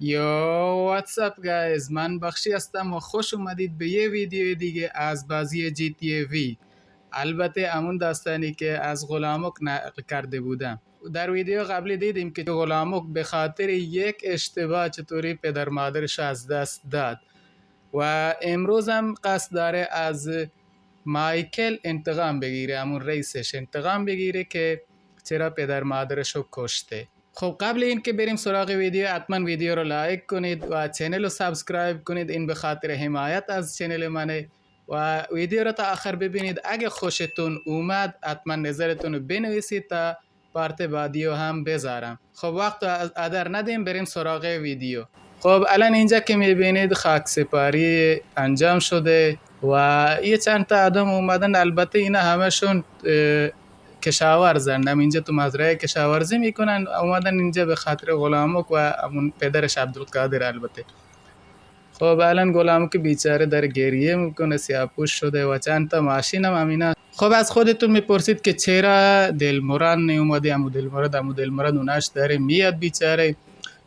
یا واتساپ گایز، من بخشی هستم و خوش اومدید به یه ویدیو دیگه از بازی جی تی ای وی. البته همون داستانی که از غلامک نقل کرده بودم. در ویدیو قبلی دیدیم که غلامک به خاطر یک اشتباه چطوری پدر مادرش از دست داد و امروز هم قصد داره از مایکل انتقام بگیره، همون رئیسش انتقام بگیره که چرا پدر مادرش رو کشته. خب قبل این که بریم سراغ ویدیو، حتما ویدیو رو لایک کنید و چینل رو سابسکرایب کنید. این به خاطر حمایت از چینل منه و ویدیو رو تا آخر ببینید. اگه خوشتون اومد حتما نظرتون رو بنویسید تا پارت بعدی هم بذارم. خب وقت ادر ندیم، بریم سراغ ویدیو. خب الان اینجا که میبینید خاک سپاری انجام شده و یه چند تا آدم اومدن. البته اینا همشون کشاورزن، اینجا تو مزرعه کشاورزی میکنن. اومدن اینجا به خاطر غلامک و همون پدرش عبدالقادر. البته خب الان غلامک بیچاره در گریه میکنه، سیاه‌پوش شده و چند تا ماشین هم همینا. خب از خودتون میپرسید که چرا دلمراد نیومده؟ عمو دلمراد اوناش داره میاد بیچاره،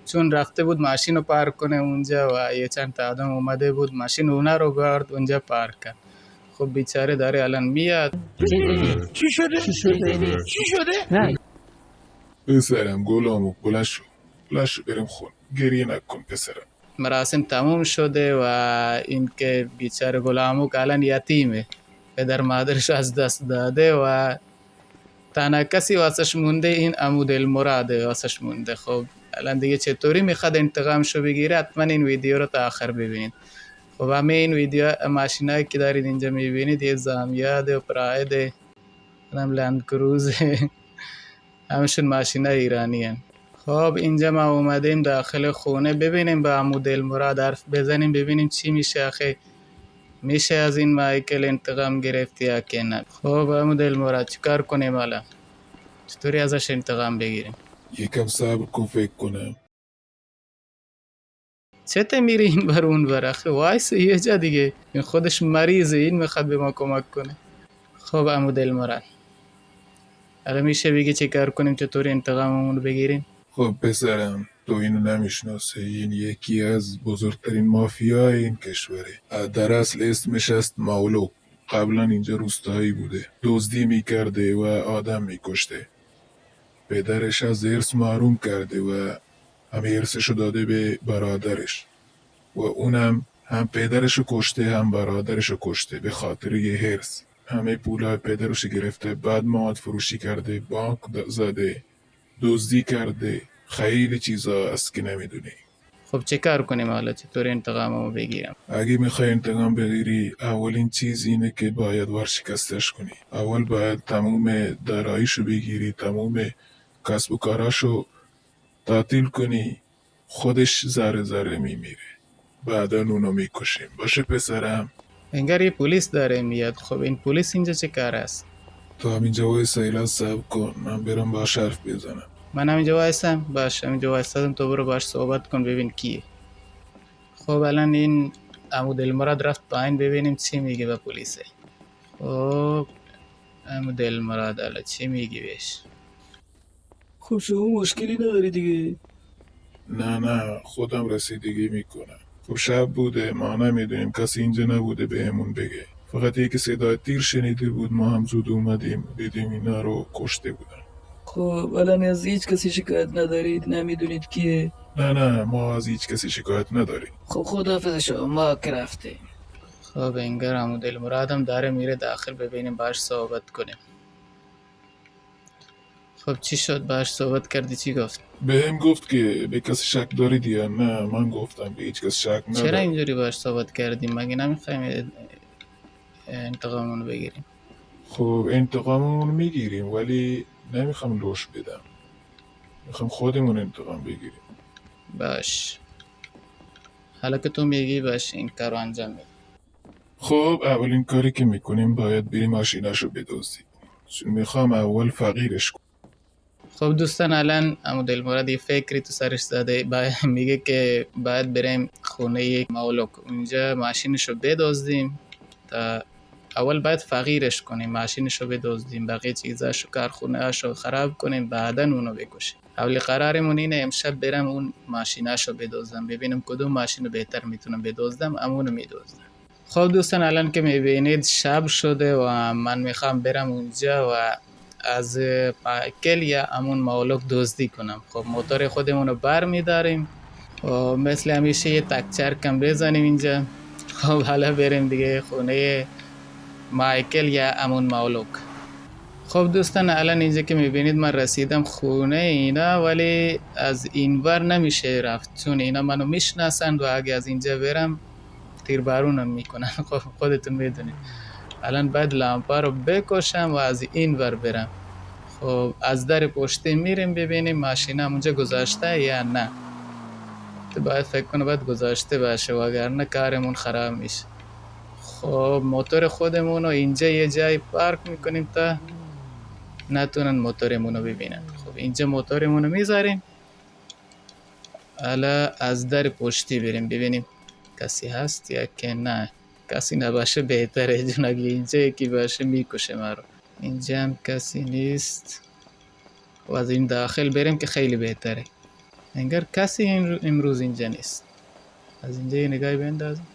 چون رفته بود ماشین رو پارک کنه اونجا و یه چند تا آدم اومده بود ماشین اونا رو برد اونجا پارک کرد. خب بیچاره داره الان میاد. چی شده؟ نه پسرم غلامک بلند شو بریم خون. گریه نکن پسرم. مراسم تموم شده و این که بیچاره غلامک الان یتیمه، پدر مادرش از دست داده و تنها کسی واسش مونده این عمو دلمراده واسش مونده. خب الان دیگه چطوری میخواد انتقامشو بگیره؟ حتما این ویدیو رو تا آخر ببینید. خب همه این ویدیو ماشینایی که دارید اینجا میبینید یه زامیاد و پراید، هم لند کروز همشون ماشینای ایرانی هن. خب اینجا ما اومدیم داخل خونه، ببینیم با عمو دلمراد حرف بزنیم ببینیم چی میشه. آخه میشه از این مایکل انتقام گرفتی یا که نه؟ خب عمو دلمراد چیکار کنیم حالا؟ چطوری ازش انتقام بگیریم؟ یکم صبر کن فکر کنم. چته میری این بر اون بر؟ آخه وایس یه جا دیگه، این خودش مریضه، این میخواد به ما کمک کنه. خب عمو دلمراد الان میشه بگی چه کار کنیم، چطوری انتقاممون رو بگیریم؟ خب پسرم، تو اینو نمیشناسه، این یکی از بزرگترین مافیای این کشوره. در اصل اسمش است ماولو. قبلا اینجا روستایی بوده، دزدی میکرده و آدم میکشته. پدرش از ارث محروم کرده و همه ارثشو داده به برادرش و اونم هم پدرشو کشته هم برادرشو کشته به خاطر یه حرص. همه پولای پدرشو گرفته، بعد مواد فروشی کرده، بانک زده، دزدی کرده، خیلی چیزا است که نمیدونی. خب چه کار کنیم حالا؟ چطوری انتقاممو بگیرم؟ اگه میخوای انتقام بگیری، اولین چیز اینه که باید ورشکستش کنی. اول باید تموم داراییشو بگیری، تموم کسب و کاراشو تعطیل کنی، خودش ذره ذره میمیره، بعدا اونو میکشیم. باشه پسرم؟ انگار یه پلیس داره میاد. خب این پلیس اینجا چه کار است؟ تو همینجا وایسا، ایلا صبر کن، من برم باش حرف بزنم. من همینجا وایسم؟ باش همینجا وایسادم، تو برو باش صحبت کن ببین کیه. خب الان این عمو دلمراد رفت پایین، ببینیم چی میگه به پلیسه. خب عمو دلمراد الان چی میگی بهش؟ خب شما مشکلی نداری دیگه؟ نه خودم رسیدگی میکنم. خب شب بوده، ما نمیدونیم، کسی اینجا نبوده بهمون بگه. فقط یکی صدای تیر شنیده بود، ما هم زود اومدیم دیدیم اینا رو کشته بودن. خب الان از هیچ کسی شکایت ندارید؟ نمیدونید کیه؟ نه ما از هیچ کسی شکایت نداریم. خب خداحافظ شما، ما که رفتیم. خب انگار عمو دلمرادم داره میره داخل، ببینیم باش صحبت کنیم. خب چی شد؟ باش صحبت کردی چی گفت؟ بهم گفت که به کسی شک دارید یا نه. من گفتم به هیچ کس شک ندارم. چرا اینجوری باش صحبت کردیم؟ مگه نمیخوایم انتقامونو بگیریم؟ خب انتقاممون میگیریم، ولی نمیخوام لوش بدم، میخوام خودمون انتقام بگیریم. باش حالا که تو میگی باش این کارو انجام میدیم. خب اولین کاری که میکنیم باید بریم ماشیناشو بدزدیم، چون میخوام اول فقیرش کنم. خب دوستان الان عمو دلمراد یه فکری تو سرش زده، میگه که باید بریم خونه یک مولوک، اونجا ماشینشو بدزدیم. تا اول باید فقیرش کنیم، ماشینشو بدزدیم، بقیه چیزاشو کارخونه هاشو خراب کنیم، بعدا اونو بکشیم. اولی قرارمون اینه امشب برم اون ماشیناشو بدزدم، ببینم کدوم ماشینو بهتر میتونم بدزدم، امونو میدزدم. خب دوستان الان که میبینید شب شده و من میخوام برم اونجا و از پایکل یا امون مولوک دزدی کنم. خب موتور خودمون رو بر میداریم و مثل همیشه یه تکچر کم بزنیم اینجا. خب حالا بریم دیگه خونه مایکل یا امون مولوک. خب دوستان الان اینجا که میبینید من رسیدم خونه اینا، ولی از اینور نمیشه رفت چون اینا منو میشناسند و اگه از اینجا برم تیربارونم میکنن. خب خودتون میدونید. الان باید لامپا رو بکشم و از این ور برم. خب از در پشتی میریم ببینیم ماشینم اونجا گذاشته یا نه. تو باید فکر کنم باید گذاشته باشه وگرنه کارمون خراب میشه. خب موتور خودمون رو اینجا یه جای پارک میکنیم تا نتونن موتورمون رو ببینن. خب اینجا موتورمون رو میذاریم. حالا از در پشتی بریم ببینیم کسی هست یا که نه. کسی نباشه بهتره چون اگه اینجا یکی باشه میکشه ما رو. اینجا هم کسی نیست و از این داخل بریم که خیلی بهتره. انگار کسی امروز اینجا نیست. از اینجا یه نگاهی بندازم.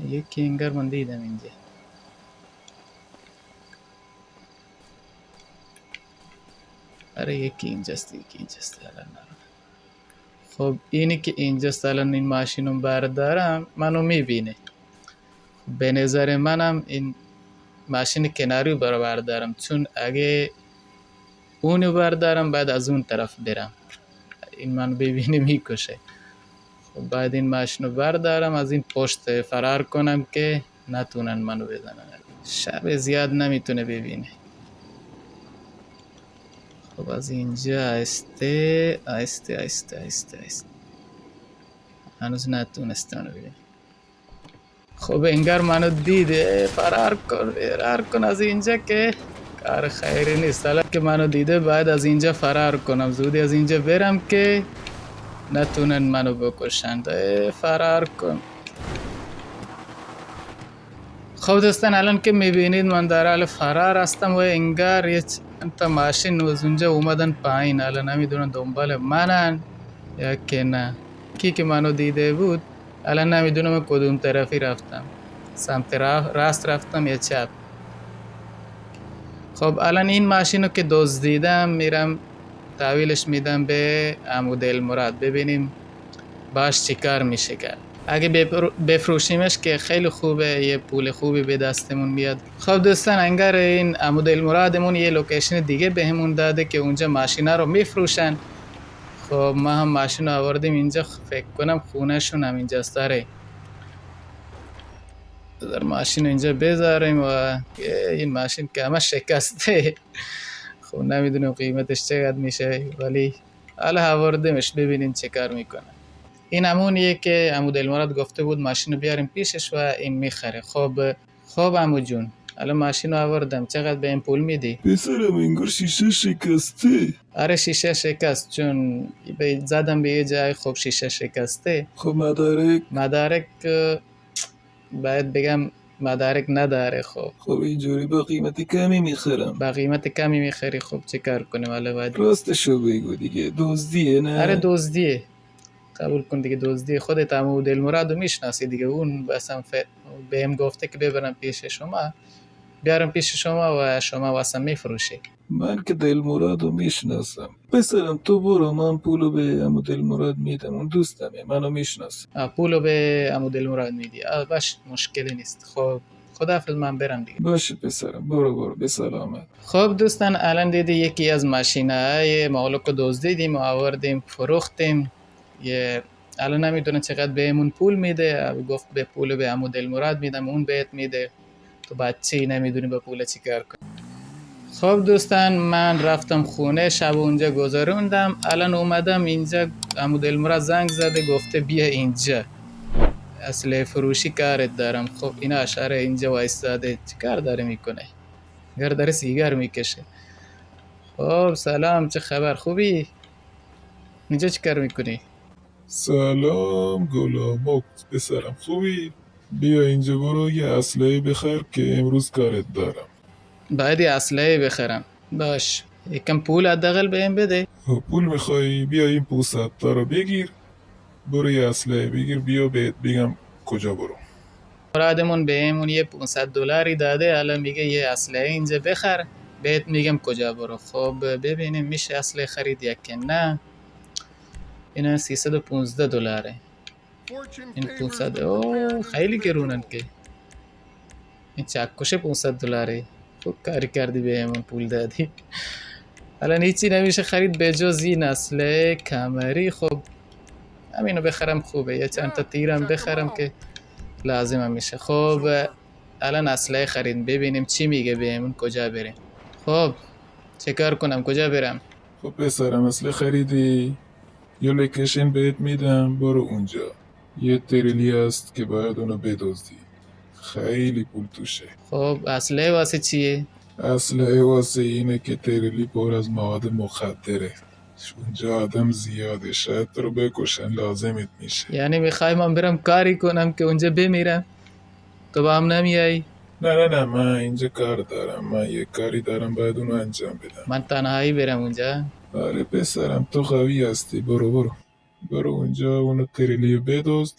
یکی انگار من دیدم اینجا. آره یکی اینجاست، یکی اینجاست. خب اینی که اینجاست الان این ماشینو بردارم منو میبینه. به نظر منم این ماشین کناری رو بردارم چون اگه اونو بردارم بعد از اون طرف برم این منو ببینه میکشه. خب بعد این ماشین رو بردارم از این پشت فرار کنم که نتونن منو بزنن. شب زیاد نمیتونه ببینه. خب از اینجا آهسته آهسته آهسته آهسته آهسته هنوز نتونسته منو ببینه. خب انگار منو دیده. فرار کن از اینجا که کار خیری نیست. حالا که منو دیده باید از اینجا فرار کنم، زودی از اینجا برم که نتونن منو بکشند. فرار کن. خب دوستان الان که میبینید من در حال فرار هستم و انگار یه چند تا ماشین از اونجا اومدن پایین. الان نمیدونن دنبال منن یا که نه. کی که منو دیده بود الان نمیدونم من کدوم طرفی رفتم، سمت راست رفتم یا چپ. خب الان این ماشین رو که دزدیدم میرم تحویلش میدم به عمو دلمراد ببینیم باش چیکار میشه کرد. اگه بفروشیمش که خیلی خوبه، یه پول خوبی به دستمون میاد. خب دوستان انگار این عمو دلمرادمون یه لوکیشن دیگه بهمون داده که اونجا ماشینا رو میفروشن. خب ما هم ماشین رو آوردیم اینجا، فکر کنم خونه شون هم اینجاست. داره در ماشین رو اینجا بذاریم و این ماشین که همه شکسته. خب نمیدونم قیمتش چقدر میشه ولی حالا آوردیمش ببینیم چه کار میکنه. این همونیه که عمو دلمراد گفته بود ماشین رو بیاریم پیشش و این میخره. خب عمو جون الان ماشین رو آوردم، چقدر به این پول میدی؟ پسرم انگار شیشه شکسته. آره شیشه شکست چون زدم به یه جای. خب شیشه شکسته. خب مدارک باید بگم مدارک نداره. خب اینجوری با قیمت کمی میخرم. با قیمت کمی میخری. خب چه کار کنیم حالا؟ باید راستشو بگو دیگه، دزدیه نه؟ آره دزدیه، قبول کن دیگه دزدیه. خودت عمو دلمرادو میشناسی دیگه، اون اصلا بهم گفته که ببرم پیش شما، بیارم پیش شما و شما واسه میفروشی. من که دلمرادو میشناسم. پسرم تو برو، من پولو به عمو دلمراد میدم، اون دوستمه منو میشناسه. پولو به عمو دلمراد میدی؟ باش مشکلی نیست. خب خداحافظ من برم دیگه. باشه پسرم برو به سلامت. خب دوستان الان دیدی یکی از ماشینای مالکو دزدیدیم و آوردیم فروختیم. الان نمیدونه چقدر بهمون پول میده. گفت به پول به عمو دلمراد میدم اون بهت میده. تو بچه‌ای نمیدونی با پول چی کار کنی. خب دوستان من رفتم خونه، شب اونجا گذروندم. الان اومدم اینجا عمو دلمراد زنگ زده گفته بیا اینجا اسلحه فروشی کارت دارم. خب اینا اشاره اینجا وایستاده، چی کار داره میکنه؟ اگر داره سیگار میکشه. خب سلام، چه خبر؟ خوبی؟ اینجا چی کار میکنی؟ سلام گلامک پسرم، خوبی؟ بیا اینجا برو یه اسلحه بخر که امروز کارت دارم. باید یه اسلحه بخرم. باش یکم پول حداقل بهم بده. خب پول میخوایی بیا این 500 تا رو بگیر، برو یه اسلحه بگیر بیا بهت بگم کجا برو. مرادمون بهمون یه 500 دلاری داده، الان میگه یه اسلحه اینجا بخر بهت میگم کجا برو. خب ببینیم میشه اسلحه خرید یا که نه. این 315 دلاره. این 500 اوه خیلی گرونن که. این چکش 500 دلاره. خوب کاری کردی بهمون پول دادی. الان هیچی نمیشه خرید به جز این اسلحه کمری. خب همینو بخرم خوبه، یه چند تا تیرم بخرم که لازم میشه. خب الان اسلحه خرید، ببینیم چی میگه بهمون کجا بریم. خب چه کار کنم کجا برم؟ خب پسرم اسلحه خریدی؟ یه لوکیشن بهت میدم برو اونجا، یه تریلی هست که باید اونو بدزدی، خیلی پول توشه. خب اسلحه واسه چیه؟ اسلحه واسه اینه که تریلی پر از مواد مخدره، اونجا آدم زیاده، شاید تو رو بکشن لازمت میشه. یعنی میخوای من برم کاری کنم که اونجا بمیرم؟ تو با هم نمیای؟ نه من اینجا کار دارم، من یه کاری دارم باید اونو انجام بدم. من تنهایی برم اونجا؟ آره پسرم تو قوی هستی، برو اونجا اونو تریلی بدزد،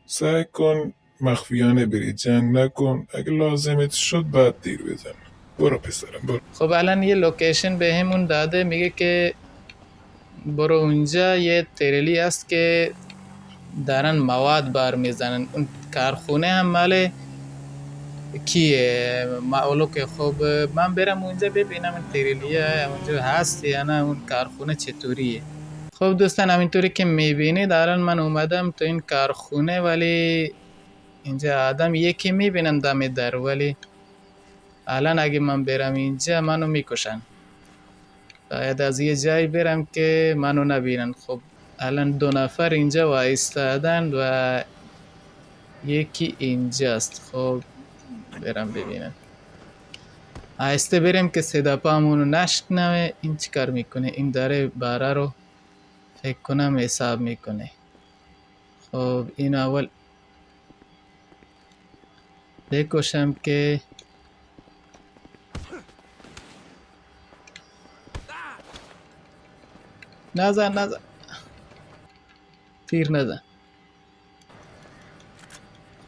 سعی کن مخفیانه بری، جنگ نکن، اگه لازمت شد بعد تیر بزن. برو پسرم برو. خب الان یه لوکیشن بهمون داده، میگه که برو اونجا یه تریلی هست که دارن مواد بار میزنن. اون کارخونه هم مال کیه؟ معلومه که خب من برم اونجا ببینم این تریلیه اونجا هست یا نه، اون کارخونه چطوریه. خب دوستان همینطوری که میبینید الان من اومدم تو این کارخونه، ولی اینجا آدم یکی میبینم دم در، ولی الان اگه من برم اینجا منو میکشن. باید از یه جایی برم که منو نبینن. خب الان 2 نفر اینجا وایستادن و یکی اینجاست. خب برم ببینم، آهسته بریم که صدا پامونو نشکنه. این چی کار میکنه؟ این داره باره رو فکر کنم حساب میکنه. خب این اول بکشم که نزن تیر نزن.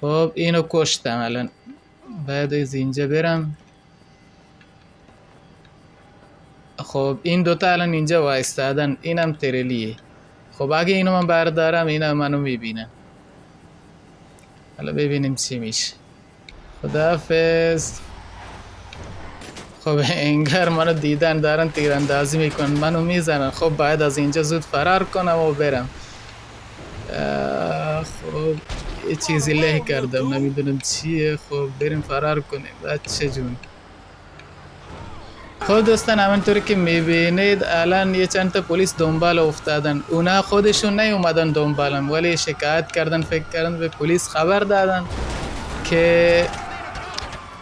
خب اینو کشتم. الان باید از اینجا برم. خب این دوتا الان اینجا وایستادن، اینم تریلیه. خب اگه اینو من بردارم اینا منو میبینن. حالا ببینیم چی میشه. خداحافظ. خب انگار منو دیدن دارن تیراندازی میکنن، منو میزنن. خب باید از اینجا زود فرار کنم و برم. خب یه چیزی له کردم نمیدونم چیه. خب بریم فرار کنیم بچه جون. خب دوستان همونطوری که میبینید الان یه چند تا پلیس دنبال افتادن. اونا خودشون نیومدن دنبالم، ولی شکایت کردن، فکر کردن به پلیس خبر دادن که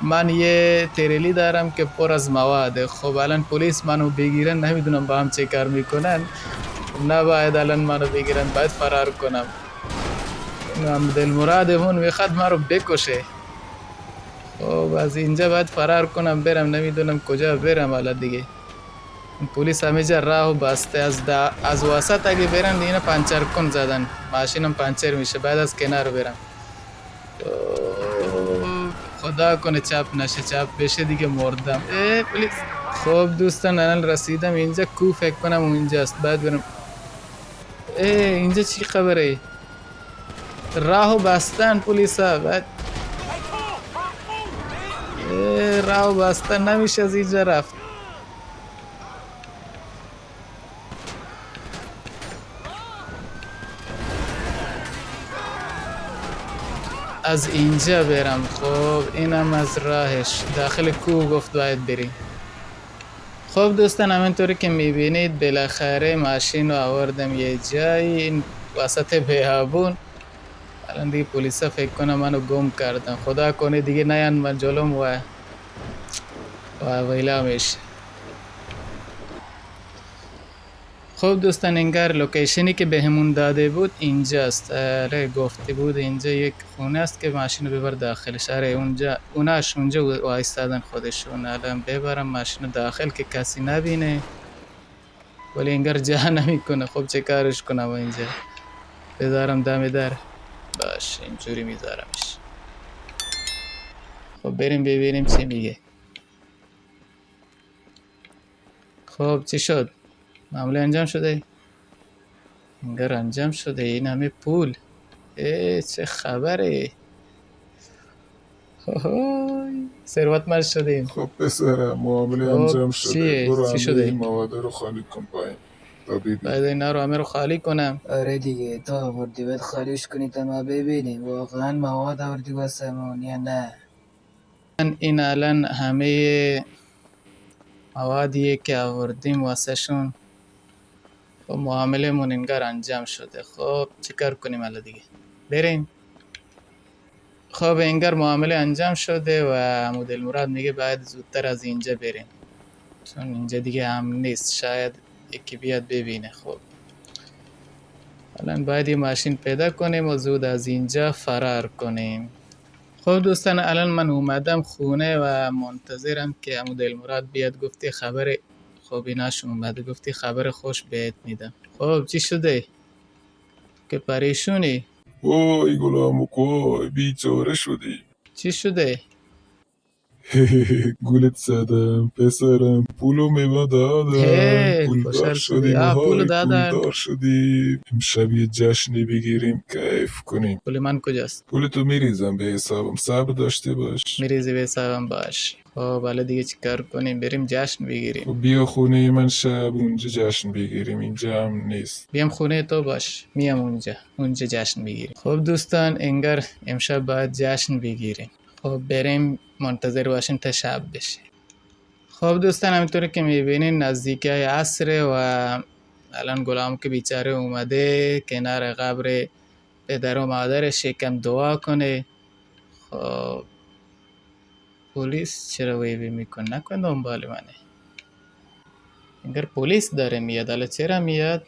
من یه تریلی دارم که پر از مواده. خب الان پلیس منو بگیرن، نمیدونم با هم چه کار میکنن. نباید الان منو بگیرن، باید فرار کنم. هم دلمرادمون میخواد ما رو بکشه. خب از اینجا باید فرار کنم برم، نمیدونم کجا برم حالا دیگه. پلیس همه جا راهو بسته. از وسط اگه برن دیگه پنچر کن زدن، ماشینم پنچر میشه. بعد از کنار برم. خدا کنه چپ نشه، چپ بشه دیگه مردم. پلیس. خب دوستان الان رسیدم اینجا. کو فکر کنم اونجاست، بعد برم. اینجا چی خبره؟ راهو بستن پلیسا. بعد راهو بستن، نمیشه از اینجا رفت. از اینجا برم. خب اینم از راهش داخل کوه گفت باید بریم. خب دوستان همینطوری که میبینید بالاخره ماشین رو آوردم یه جایی، این وسط بیابون. الان دیگه پلیسا فکر کنم منو گم کردن. خدا کنه دیگه نیان من جلوم و ویلا میشه. خب دوستان انگار لوکیشنی که بهمون داده بود اینجاست. گفته بود اینجا یک خونه است که ماشین رو ببر داخلش. اوناش اونجا وایستادن خودشون. الان ببرم ماشین داخل که کسی نبینه ولی انگار جا نمیکنه. خب چه کارش کنم اینجا؟ بذارم دم در. باش اینجوری میذارمش. خب بریم ببینیم چی میگه. خب چی شد؟ معامله انجام شده؟ انگار انجام شده. این همه پول. چه خبره؟ ثروتمند شدیم. خب پسرم معامله خب انجام شده. چیه؟ برو چی همه شده؟ این مواد رو خالی کن پایین تا ببین. باید اینا رو همه رو خالی کنم. آره دیگه تا آوردی باید خالیش کنی تا ما ببینیم واقعا مواد آوردی واسمون یا نه. من این الان همه موادیه که آوردیم واسه شون. خب معامله مون انگار انجام شده. خب چیکار کنیم الان دیگه؟ بریم. خب انگار معامله انجام شده و مدل مراد میگه باید زودتر از اینجا بریم، چون اینجا دیگه هم نیست. شاید یکی بیاد ببینه. خب الان باید یه ماشین پیدا کنیم و زود از اینجا فرار کنیم. خب دوستان الان من اومدم خونه و منتظرم که مدل مراد بیاد. گفتی خبر خوبی نشون اومده، گفتی خبر خوش بهت میدم. خب چی شده که پریشونی؟ وای گلامو بیچاره شدی. چی شده؟ گولت زدم پسرم. پولو میوه دادم. پولدار خوشحال شدی؟ شدیم. پولو دادن. پولدار شدیم. امشب یه جشنی بگیریم کیف کنیم. پول من کجاست؟ پولتو میریزم به حسابم. صبر داشته باش. میریزی به حسابم؟ باش. خب حالا دیگه چی کار کنیم؟ بریم جشن بگیریم. خب بیا خونه من شب اونجا جشن بگیریم. اینجا هم نیست. بیام خونه تو؟ باش میام اونجا جشن بگیریم. خب دوستان انگار امشب باید جشن بگیریم. خب بریم منتظر باشیم تا شب بشه. خب دوستان همینطوری که میبینین نزدیکی عصر و الان غلام که بیچاره اومده کنار قبر پدر و مادرش یکم دعا کنه. خب پلیس چرا ویبی میکن؟ نکن دنبال منه. انگار پلیس داره میاد. حالا چرا میاد؟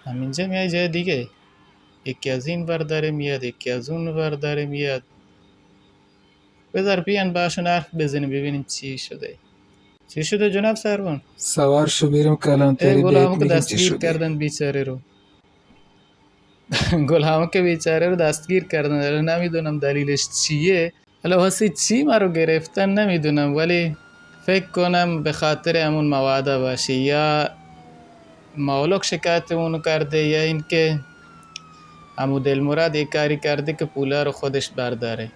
همینجا میاد جای دیگه. یکی از این ور داره میاد، یکی از اون ور داره میاد. بذار بیان باشون حرف بزنیم ببینیم چی شده. چی شده جناب سروان؟ سوار شو بریم کلانتری بهت غلامو که میگیم چی دستگیر شده. کردن بیچاره رو. غلامو که بیچاره رو دستگیر کردن. نمیدونم دلیلش چیه. حالا واسه چی ما رو گرفتن نمیدونم، ولی فکر کنم به خاطر همون مواده باشه، یا مولوک شکایت اونو کرده، یا اینکه عمو دلمراد یک کاری کرده که پولا رو خودش برداره.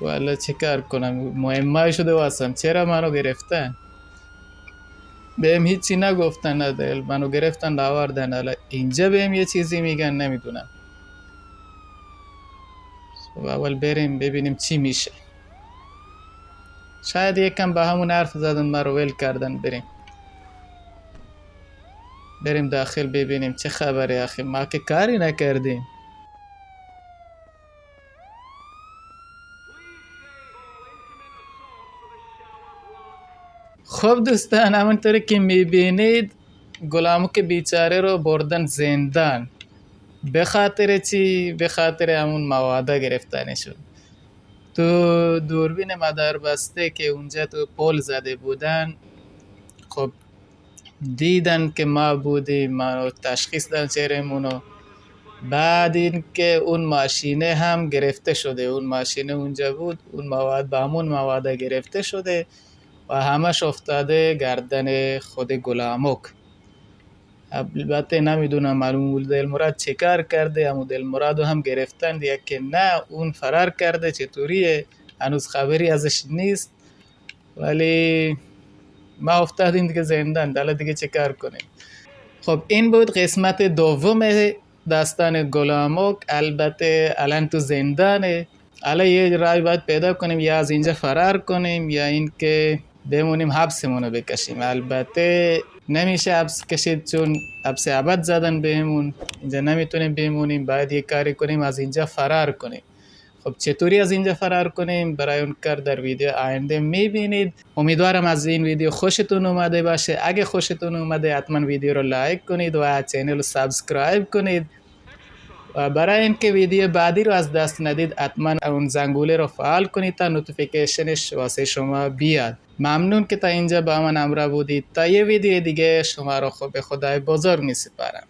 والا چه کار کنم؟ مهمه شده واسم. چرا منو گرفتن؟ بهم هیچی نگفتن. ندل منو گرفتن آوردن. حالا اینجا بهم یه چیزی میگن نمیدونم. خب اول بریم ببینیم چی میشه. شاید یکم با همون حرف زدن ما رو ول کردن. بریم داخل ببینیم چه خبره. آخه ما که کاری نکردیم. خب دوستان همونطوری که میبینید غلامو که بیچاره رو بردن زندان. به خاطر چی؟ به خاطر همون مواده گرفتنی شد. تو دوربین مدار بسته که اونجا تو پل زده بودن، خب دیدن که ما بودیم، ما رو تشخیص دادن چهرمونو. بعد این که اون ماشینه هم گرفته شده. اون ماشینه اونجا بود. اون مواد با همون مواده گرفته شده و همش افتاده گردن خود غلامک. البته نمیدونم معلوم دلمراد چه کار کرده. همون دلمرادو هم گرفتن یا که نه اون فرار کرده. چطوریه هنوز خبری ازش نیست، ولی ما افتادیم دیگه زندان. حالا دیگه چه کار کنیم؟ خب این بود قسمت دوم داستان غلامک. البته الان تو زندانه. الان یه رای باید پیدا کنیم، یا از اینجا فرار کنیم یا اینکه بمونیم حبسمونو بکشیم. البته نمیشه حبس کشید چون حبس ابد زدن بهمون. اینجا نمیتونیم بمونیم. باید یه کاری کنیم از اینجا فرار کنیم. خب چطوری از اینجا فرار کنیم؟ برای اون کار در ویدیو آینده میبینید. امیدوارم از این ویدیو خوشتون اومده باشه. اگه خوشتون اومده حتما ویدیو رو لایک کنید و چینل رو سابسکرایب کنید و برای اینکه ویدیو بعدی رو از دست ندید حتما اون زنگوله رو فعال کنید تا نوتیفیکیشنش واسه شما بیاد. ممنون که تا اینجا با من همراه بودید. تا یه ویدیو دیگه شما رو به خدای بزرگ می سپارم.